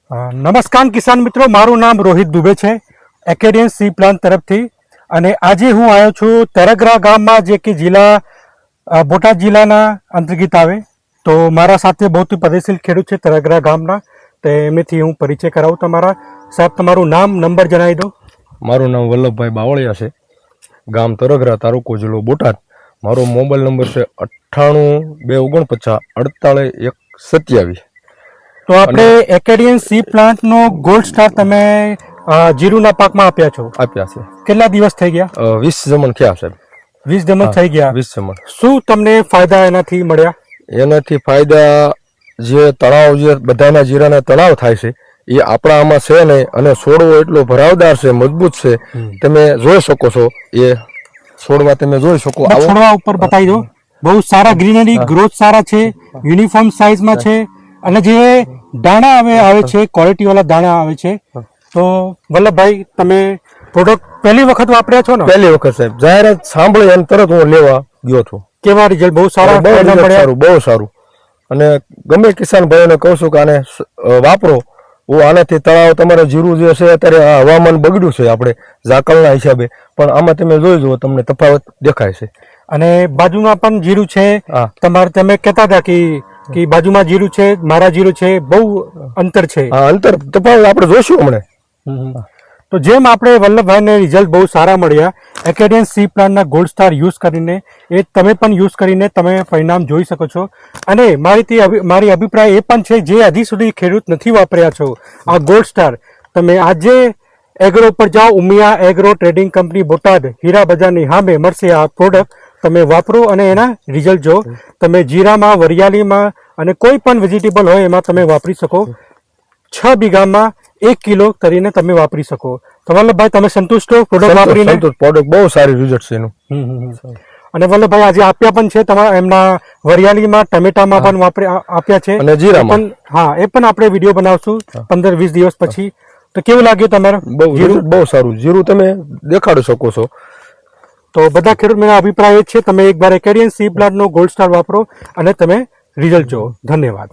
નમસ્કાર કિસાન મિત્રો, મારું નામ રોહિત દુબે છે એકેડિયન સી પ્લાન્ટ તરફથી. અને આજે હું આવ્યો છું તરગરા ગામમાં, જે કે જિલ્લા બોટાદ જિલ્લાના અંતર્ગત આવે. તો મારા સાથે બહુ પદેશીલ ખેડૂત છે તરગરા ગામના, તો એમનેથી હું પરિચય કરાવું. તમારા સાહેબ, તમારું નામ, નંબર જણાવી દો. મારું નામ વલ્લભભાઈ બાવળિયા છે, ગામ તરગરા, તાલુકો જિલ્લો બોટાદ. મારો મોબાઈલ નંબર છે 98-249-48-127. તો આપણે એકેડિયન સી પ્લાન્ટનો ગોલ્ડ સ્ટાર તમે જીરુના પાકમાં આપ્યા છો. આપ્યા છે. કેટલા દિવસ થઈ ગયા? 20 જમણ થયા સાહેબ. 20 જમણ થઈ ગયા. 20 જમણ. શું તમને ફાયદા એનાથી મળ્યા? એનાથી ફાયદા, જે તળાવ, જે બધાના જીરાના તળાવ થાય છે એ આપણા આમાં છે નહીં, અને છોડવો એટલો ભરાવદાર છે, મજબૂત છે. તમે જોઈ શકો છો, એ છોડવા તમે જોઈ શકો. છોડવા ઉપર બતાવી દો. બહુ સારા ગ્રીનરી, ગ્રોથ સારા છે, યુનિફોર્મ સાઇઝમાં છે, અને જે દાણા આવે છે ક્વોલિટી વાળા દાણા આવે છે. તો વલ્લભભાઈ, તમે પ્રોડક્ટ પહેલી વખત વાપર્યા છો ને? પહેલી વખત સાહેબ. જાહેરાત સાંભળી અને તરત હું લેવા ગયો છું. કેવા રિઝલ્ટ? બહુ સારા, બહુ સારું. અને ગમે કિસાન ભાઈઓને કહું છું કે આને વાપરો. આનાથી તળાવ, તમારે જીરું જે છે અત્યારે હવામાન બગડ્યું છે આપણે ઝાકળના હિસાબે, પણ આમાં તમે જોઈ જુઓ, તમને તફાવત દેખાય છે. અને બાજુમાં પણ જીરું છે તમારે, તમે કહેતા હતા કે બાજુમાં જીરું છે, મારા જીરું છે, બહુ અંતર છે. અંતર તફાવત આપણે જોઈશું હમણાં. તો જેમ આપણે વલ્લભભાઈને રિઝલ્ટ બહુ સારા મળ્યા એકેડિયન સી પ્લાન્ટના ગોલ્ડ સ્ટાર યુઝ કરીને, એ તમે પણ યુઝ કરીને તમે પરિણામ જોઈ શકો છો. અને મારી અભિપ્રાય એ પણ છે, જે હજી સુધી ખેડૂત નથી વાપર્યા છો આ ગોલ્ડ સ્ટાર, તમે આજે એગ્રો પર જાઓ, Umiya agro trading company Botad, હીરા બજારની સામે મળશે આ પ્રોડક્ટ. તમે વાપરો અને એના રિઝલ્ટ જો. તમે જીરામાં, વરિયાળીમાં અને કોઈ પણ વેજીટેબલ હોય એમાં તમે વાપરી શકો. 6 વીઘામાં 1 કિલો કરીને તમે વાપરી શકો. તો વલ્લભભાઈ, તમે સંતુષ્ટ છો પ્રોડક્ટ વાપરીને? પ્રોડક્ટ બહુ સારી રિઝલ્ટ છે એનું. અને વલ્લભભાઈ આજે આપ્યા પણ છે તમારા, એમના વરિયાળીમાં, ટમેટામાં પણ આપ્યા છે, અને જીરામાં. હા, એ પણ આપણે વિડીયો બનાવશું 15-20 દિવસ પછી. તો કેવું લાગ્યું તમારે? બહુ સારું જીરું તમે દેખાડી શકો છો. તો બધા ખેડૂત મેરા અભિપ્રાય એ છે, તમે એકવાર એકેડિયન સી પ્લાન્ટનો ગોલ્ડ સ્ટાર વાપરો અને તમે રિઝલ્ટ જુઓ. ધન્યવાદ.